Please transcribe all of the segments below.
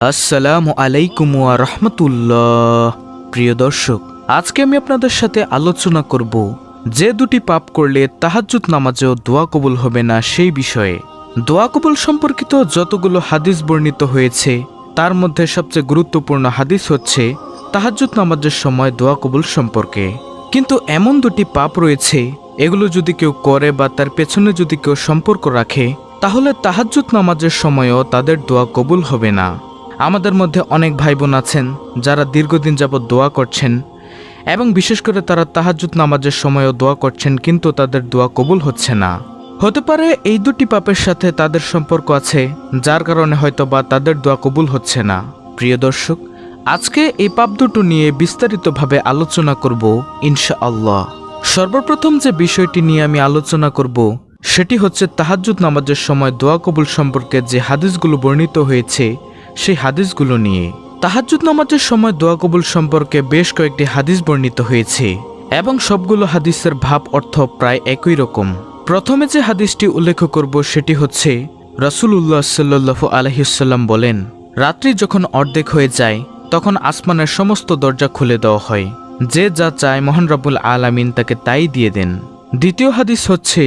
আসসালামু আলাইকুম ওয়া রাহমাতুল্লাহ। প্রিয় দর্শক, আজকে আমি আপনাদের সাথে আলোচনা করব যে দুটি পাপ করলে তাহাজ্জুদ নামাজেও দোয়া কবুল হবে না সেই বিষয়ে। দোয়া কবুল সম্পর্কিত যতগুলো হাদিস বর্ণিত হয়েছে তার মধ্যে সবচেয়ে গুরুত্বপূর্ণ হাদিস হচ্ছে তাহাজ্জুদ নামাজের সময় দোয়া কবুল সম্পর্কে। কিন্তু এমন দুটি পাপ রয়েছে, এগুলো যদি কেউ করে বা তার পেছনে যদি কেউ সম্পর্ক রাখে, তাহলে তাহাজ্জুদ নামাজের সময়ও তাদের দোয়া কবুল হবে না। আমাদের মধ্যে অনেক ভাই বোন আছেন যারা দীর্ঘদিন যাবৎ দোয়া করছেন এবং বিশেষ করে তারা তাহাজ্জুদ নামাজের সময়ও দোয়া করছেন, কিন্তু তাদের দোয়া কবুল হচ্ছে না। হতে পারে এই দুটি পাপের সাথে তাদের সম্পর্ক আছে, যার কারণে হয়তো বা তাদের দোয়া কবুল হচ্ছে না। প্রিয় দর্শক, আজকে এই পাপ দুটো নিয়ে বিস্তারিতভাবে আলোচনা করব ইনশাআল্লাহ। সর্বপ্রথম যে বিষয়টি নিয়ে আমি আলোচনা করব সেটি হচ্ছে তাহাজ্জুদ নামাজের সময় দোয়া কবুল সম্পর্কে যে হাদিসগুলো বর্ণিত হয়েছে সেই হাদিসগুলো নিয়ে। তাহাজ্জুদ নামাজের সময় দোয়া কবুল সম্পর্কে বেশ কয়েকটি হাদিস বর্ণিত হয়েছে এবং সবগুলো হাদিসের ভাব অর্থ প্রায় একই রকম। প্রথমে যে হাদিসটি উল্লেখ করব সেটি হচ্ছে রাসূলুল্লাহ সাল্লাল্লাহু আলাইহি ওয়াসাল্লাম বলেন, রাত্রি যখন অর্ধেক হয়ে যায় তখন আসমানের সমস্ত দরজা খুলে দেওয়া হয়, যে যা চায় মহান রব্বুল আলামিন তাকে তাই দিয়ে দেন। দ্বিতীয় হাদিস হচ্ছে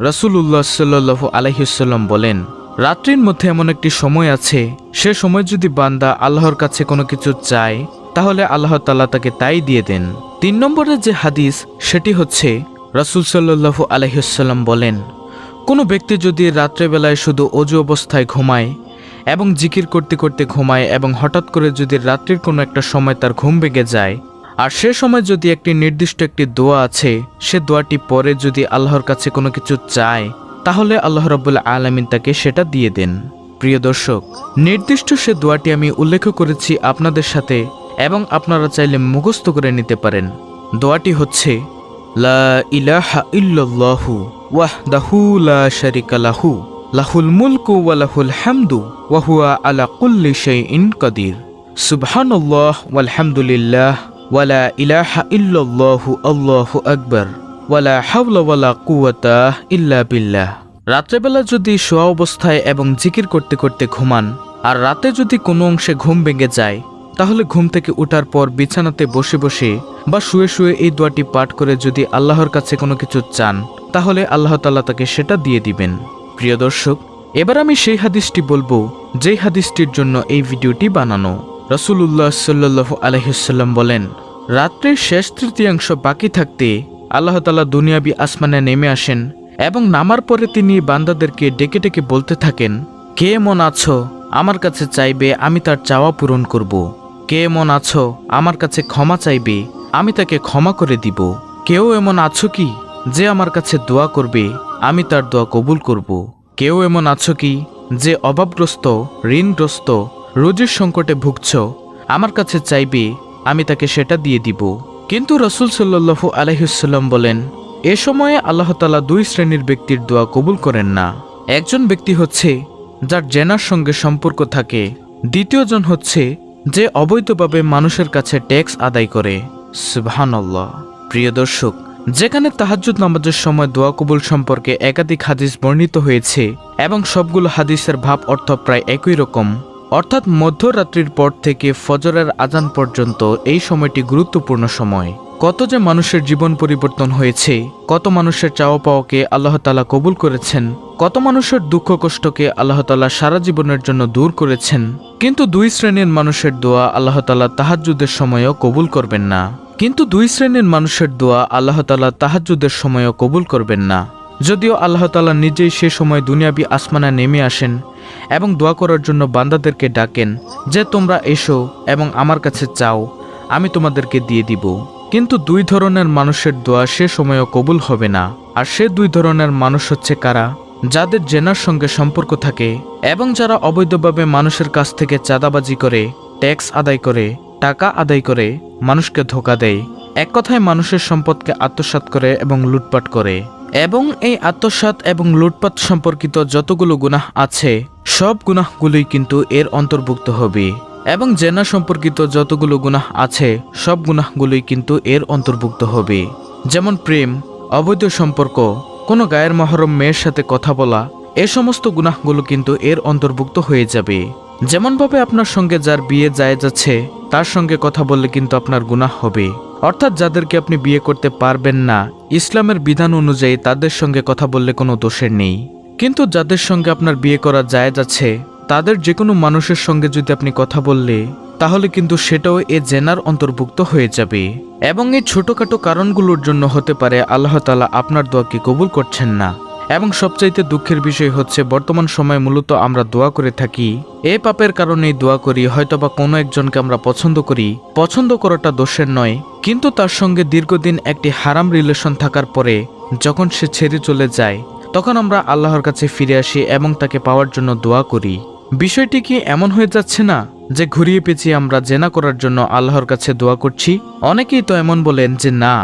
রাসূলুল্লাহ সাল্লাল্লাহু আলাইহি ওয়াসাল্লাম বলেন, রাত্রির মধ্যে এমন একটি সময় আছে, সে সময় যদি বান্দা আল্লাহর কাছে কোনো কিছু চায় তাহলে আল্লাহ তাআলা তাকে তাই দিয়ে দেন। 3 নম্বরের যে হাদিস সেটি হচ্ছে রাসূল সাল্লাল্লাহু আলাইহি ওয়াসাল্লাম বলেন, কোনো ব্যক্তি যদি রাত্রেবেলায় শুধু অজু অবস্থায় ঘুমায় এবং জিকির করতে করতে ঘুমায় এবং হঠাৎ করে যদি রাত্রির কোনো একটা সময় তার ঘুম ভেঙে যায়, আর সে সময় যদি একটি নির্দিষ্ট একটি দোয়া আছে, সে দোয়াটি পরে যদি আল্লাহর কাছে কোনো কিছু চায় তাহলে আল্লাহ রাব্বুল আলামিন তাকে সেটা দিয়ে দেন। প্রিয় দর্শক, নির্দিষ্ট সে দোয়াটি আমি উল্লেখ করেছি আপনাদের সাথে এবং আপনারা চাইলে মুখস্থ করে নিতে পারেন। দোয়াটি হচ্ছে লা ইলাহা ইল্লাল্লাহু ওয়াহদাহু লা শারিকা লাহু লাহুল মুলকু ওয়া লাহুল হামদু ওয়া হুয়া আলা কুল্লি শাইইন কাদির। সুবহানাল্লাহ ওয়ালহামদুলিল্লাহ ওয়া লা ইলাহা ইল্লাল্লাহু আল্লাহু আকবার ওয়ালা হাওলা ওয়ালা কুওয়াতা ইল্লা বিল্লাহ। রাত্রেবেলা যদি শোয়া অবস্থায় এবং জিকির করতে করতে ঘুমান আর রাতে যদি কোনো অংশে ঘুম ভেঙে যায়, তাহলে ঘুম থেকে ওঠার পর বিছানাতে বসে বসে বা শুয়ে শুয়ে এই দোয়াটি পাঠ করে যদি আল্লাহর কাছে কোনো কিছু চান তাহলে আল্লাহ তাআলা তাকে সেটা দিয়ে দিবেন। প্রিয় দর্শক, এবার আমি সেই হাদিসটি বলবো যেই হাদিসটির জন্য এই ভিডিওটি বানানো। রাসূলুল্লাহ সাল্লাল্লাহু আলাইহি ওয়াসাল্লাম বলেন, রাত্রির শেষ তৃতীয়াংশ বাকি থাকতে আল্লাহ তাআলা দুনিয়াবি আসমানে নেমে আসেন এবং নামার পরে তিনি বান্দাদেরকে ডেকে ডেকে বলতে থাকেন, কে এমন আছো আমার কাছে চাইবে, আমি তার চাওয়া পূরণ করব। কে এমন আছো আমার কাছে ক্ষমা চাইবে, আমি তাকে ক্ষমা করে দিব। কেউ এমন আছো কি যে আমার কাছে দোয়া করবে, আমি তার দোয়া কবুল করব। কেউ এমন আছো কি যে অভাবগ্রস্ত, ঋণগ্রস্ত, রোজির সংকটে ভুগছ, আমার কাছে চাইবে, আমি তাকে সেটা দিয়ে দিব। কিন্তু রাসূল সাল্লাল্লাহু আলাইহি ওয়াসাল্লাম বলেন, এ সময়ে আল্লাহ তাআলা 2 শ্রেণীর ব্যক্তির দোয়া কবুল করেন না। একজন ব্যক্তি হচ্ছে যার জেনার সঙ্গে সম্পর্ক থাকে, দ্বিতীয়জন হচ্ছে যে অবৈধভাবে মানুষের কাছে ট্যাক্স আদায় করে। সুবহানাল্লাহ। প্রিয় দর্শক, যেখানে তাহাজ্জুদ নামাজের সময় দোয়া কবুল সম্পর্কে একাধিক হাদিস বর্ণিত হয়েছে এবং সবগুলো হাদিসের ভাব অর্থ প্রায় একই রকম, অর্থাৎ মধ্যরাত্রির পর থেকে ফজরের আজান পর্যন্ত এই সময়টি গুরুত্বপূর্ণ সময়। কত যে মানুষের জীবন পরিবর্তন হয়েছে, কত মানুষের চাওয়া পাওয়াকে আল্লাহ তাআলা কবুল করেছেন, কত মানুষের দুঃখ কষ্টকে আল্লাহ তাআলা সারা জীবনের জন্য দূর করেছেন। কিন্তু 2 শ্রেণীর মানুষের দোয়া আল্লাহ তাআলা তাহাজ্জুদের সময়ও কবুল করবেন না। যদিও আল্লাহ তাআলা নিজেই সে সময় দুনিয়াবি আসমানে নেমে আসেন এবং দোয়া করার জন্য বান্দাদেরকে ডাকেন যে তোমরা এসো এবং আমার কাছে চাও, আমি তোমাদেরকে দিয়ে দিব। কিন্তু 2 ধরনের মানুষের দোয়া সে সময়ও কবুল হবে না। আর সে 2 ধরনের মানুষ হচ্ছে কারা? যাদের জেনার সঙ্গে সম্পর্ক থাকে এবং যারা অবৈধভাবে মানুষের কাছ থেকে চাঁদাবাজি করে, ট্যাক্স আদায় করে, টাকা আদায় করে, মানুষকে ধোঁকা দেয়, এক কথায় মানুষের সম্পদকে আত্মসাৎ করে এবং লুটপাট করে। এবং এই আত্মসাৎ এবং লুটপাট সম্পর্কিত যতগুলো গুনাহ আছে সব গুনাহগুলোই কিন্তু এর অন্তর্ভুক্ত হবে, এবং জেনা সম্পর্কিত যতগুলো গুনাহ আছে সব গুনাহগুলোই কিন্তু এর অন্তর্ভুক্ত হবে। যেমন প্রেম, অবৈধ সম্পর্ক, কোনো গায়ের মহরম মেয়ের সাথে কথা বলা, এ সমস্ত গুনাহগুলো কিন্তু এর অন্তর্ভুক্ত হয়ে যাবে। যেমনভাবে আপনার সঙ্গে যার বিয়ে জায়েজ আছে তার সঙ্গে কথা বললে কিন্তু আপনার গুনাহ হবে, অর্থাৎ যাদেরকে আপনি বিয়ে করতে পারবেন না ইসলামের বিধান অনুযায়ী তাদের সঙ্গে কথা বললে কোনো দোষের নেই। কিন্তু যাদের সঙ্গে আপনার বিয়ে করা জায়েজ আছে তাদের যে কোনো মানুষের সঙ্গে যদি আপনি কথা বললে তাহলে কিন্তু সেটাও এ জেনার অন্তর্ভুক্ত হয়ে যাবে, এবং এই ছোটখাটো কারণগুলোর জন্য হতে পারে আল্লাহ তাআলা আপনার দোয়াকে কবুল করছেন না। এবং সবচাইতে দুঃখের বিষয় হচ্ছে বর্তমান সময়ে মূলত আমরা দোয়া করে থাকি এ পাপের কারণেই দোয়া করি, হয়তোবা কোনো একজনকে আমরা পছন্দ করি, পছন্দ করাটা দোষের নয়, কিন্তু তার সঙ্গে দীর্ঘদিন একটি হারাম রিলেশন থাকার পরে যখন সে ছেড়ে চলে যায় তখন আমরা আল্লাহর কাছে ফিরে আসি এবং তাকে পাওয়ার জন্য দোয়া করি। বিষয়টি কি এমন হয়ে যাচ্ছে না যে ঘুরিয়ে পেঁচিয়ে আমরা জেনা করার জন্য আল্লাহর কাছে দোয়া করছি? অনেকেই তো এমন বলেন যে না,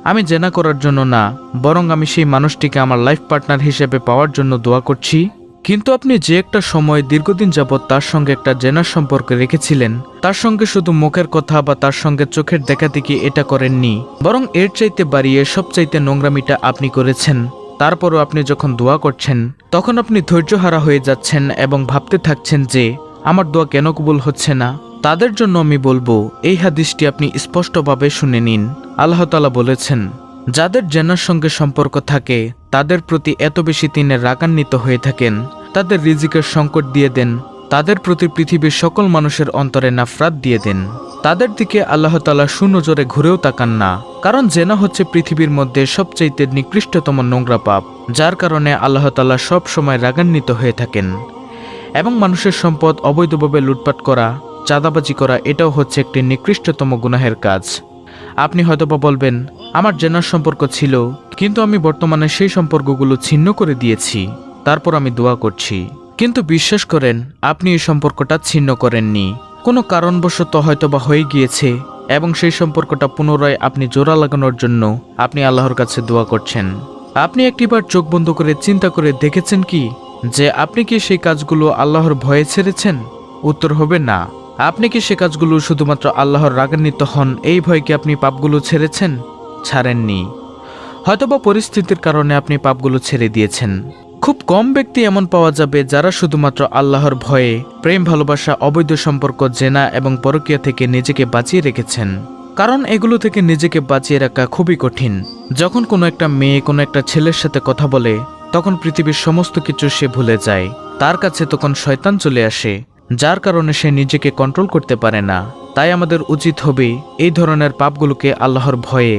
আমি জেনা করার জন্য না, বরং আমি সেই মানুষটিকে আমার লাইফ পার্টনার হিসেবে পাওয়ার জন্য দোয়া করছি। কিন্তু আপনি যে একটা সময় দীর্ঘদিন যাবৎ তার সঙ্গে একটা জেনার সম্পর্ক রেখেছিলেন, তার সঙ্গে শুধু মুখের কথা বা তার সঙ্গে চোখের দেখা দেখি এটা করেননি, বরং এর চাইতে বাড়িয়ে সবচাইতে নোংরামিটা আপনি করেছেন। তারপরও আপনি যখন দোয়া করছেন তখন আপনি ধৈর্যহারা হয়ে যাচ্ছেন এবং ভাবতে থাকছেন যে আমার দোয়া কেন কবুল হচ্ছে না। তাদের জন্য আমি বলবো এই হাদিসটি আপনি স্পষ্টভাবে শুনে নিন। আল্লাহ তাআলা বলেছেন, যাদের জেনার সঙ্গে সম্পর্ক থাকে তাদের প্রতি এত বেশি তিনি রাগান্বিত হয়ে থাকেন, তাদের রিজিকের সংকট দিয়ে দেন, তাদের প্রতি পৃথিবীর সকল মানুষের অন্তরে নাফরাত দিয়ে দেন, তাদের দিকে আল্লাহ তাআলা সুনজরে ঘুরেও তাকান না। কারণ জেনা হচ্ছে পৃথিবীর মধ্যে সবচাইতে নিকৃষ্টতম নোংরা পাপ, যার কারণে আল্লাহ তাআলা সব সময় রাগান্বিত হয়ে থাকেন। এবং মানুষের সম্পদ অবৈধভাবে লুটপাট করা, চাঁদাবাজি করা এটাও হচ্ছে একটি নিকৃষ্টতম গুনাহের কাজ। আপনি হয়তোবা বলবেন, আমার জেনার সম্পর্ক ছিল কিন্তু আমি বর্তমানে সেই সম্পর্কগুলো ছিন্ন করে দিয়েছি, তারপর আমি দোয়া করছি। কিন্তু বিশ্বাস করেন আপনি এই সম্পর্কটা ছিন্ন করেননি, কোনো কারণবশত হয়তোবা হয়ে গিয়েছে এবং সেই সম্পর্কটা পুনরায় আপনি জোড়া লাগানোর জন্য আপনি আল্লাহর কাছে দোয়া করছেন। আপনি একটিবার চোখ বন্ধ করে চিন্তা করে দেখেছেন কি যে আপনি কি সেই কাজগুলো আল্লাহর ভয়ে ছেড়েছেন? উত্তর হবে না। আপনি কি সে কাজগুলো শুধুমাত্র আল্লাহর রাগান্বিত হন এই ভয়ে কি আপনি পাপগুলো ছেড়েছেন? ছাড়েননি। হয়তোবা পরিস্থিতির কারণে আপনি পাপগুলো ছেড়ে দিয়েছেন। খুব কম ব্যক্তি এমন পাওয়া যাবে যারা শুধুমাত্র আল্লাহর ভয়ে প্রেম, ভালোবাসা, অবৈধ সম্পর্ক, জেনা এবং পরকীয়া থেকে নিজেকে বাঁচিয়ে রেখেছেন। কারণ এগুলো থেকে নিজেকে বাঁচিয়ে রাখা খুবই কঠিন। যখন কোনো একটা মেয়ে কোনো একটা ছেলের সাথে কথা বলে তখন পৃথিবীর সমস্ত কিছু সে ভুলে যায়, তার কাছে তখন শয়তান চলে আসে, যার কারণে সে নিজেকে কন্ট্রোল করতে পারে না। তাই আমাদের উচিত হবে এই ধরনের পাপগুলোকে আল্লাহর ভয়ে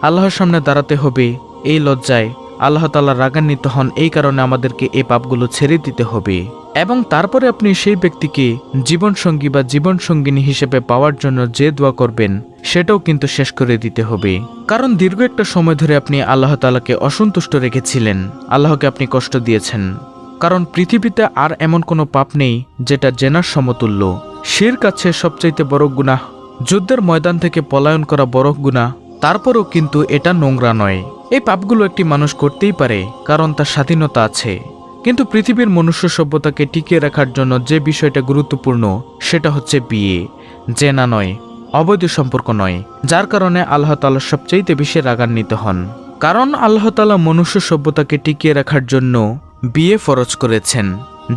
আল্লাহর সামনে দাঁড়াতে হবে, এই লজ্জায় আল্লাহ তাআলা রাগান্বিত হন এই কারণে আমাদেরকে এই পাপগুলো ছেড়ে দিতে হবে। এবং তারপরে আপনি সেই ব্যক্তিকে জীবনসঙ্গী বা জীবনসঙ্গিনী হিসেবে পাওয়ার জন্য যে দোয়া করবেন সেটাও কিন্তু শেষ করে দিতে হবে। কারণ দীর্ঘ একটা সময় ধরে আপনি আল্লাহ তাআলাকে অসন্তুষ্ট রেখেছিলেন, আল্লাহকে আপনি কষ্ট দিয়েছেন। কারণ পৃথিবীতে আর এমন কোনো পাপ নেই যেটা জেনার সমতুল্য। শিরক আছে সবচাইতে বড় গুনাহ, যুদ্ধের ময়দান থেকে পলায়ন করা বড় গুনাহ, তারপরও কিন্তু এটা নোংরা নয়। এই পাপগুলো একটি মানুষ করতেই পারে কারণ তার স্বাধীনতা আছে, কিন্তু পৃথিবীর মনুষ্য সভ্যতাকে টিকিয়ে রাখার জন্য যে বিষয়টা গুরুত্বপূর্ণ সেটা হচ্ছে বিয়ে, জেনা নয়, অবৈধ সম্পর্ক নয়, যার কারণে আল্লাহ তাআলা সবচাইতে বেশি রাগান্বিত হন। কারণ আল্লাহ তাআলা মনুষ্য সভ্যতাকে টিকিয়ে রাখার জন্য বিয়ে ফরজ করেছেন,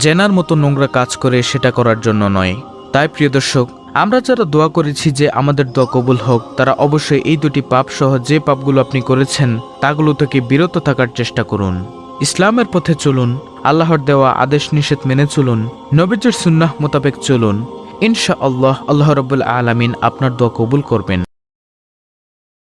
জেনার মতো নোংরা কাজ করে সেটা করার জন্য নয়। তাই প্রিয় দর্শক, আমরা যারা দোয়া করেছি যে আমাদের দোয়া কবুল হোক, তারা অবশ্যই এই দুটি পাপ সহ যে পাপগুলো আপনি করেছেন তাগুলো থেকে বিরত থাকার চেষ্টা করুন। ইসলামের পথে চলুন, আল্লাহর দেওয়া আদেশ নিষেধ মেনে চলুন, নবীজির সুন্নাহ মোতাবেক চলুন। ইনশাআল্লাহ আল্লাহ রাব্বুল আলামিন আপনার দোয়া কবুল করবেন।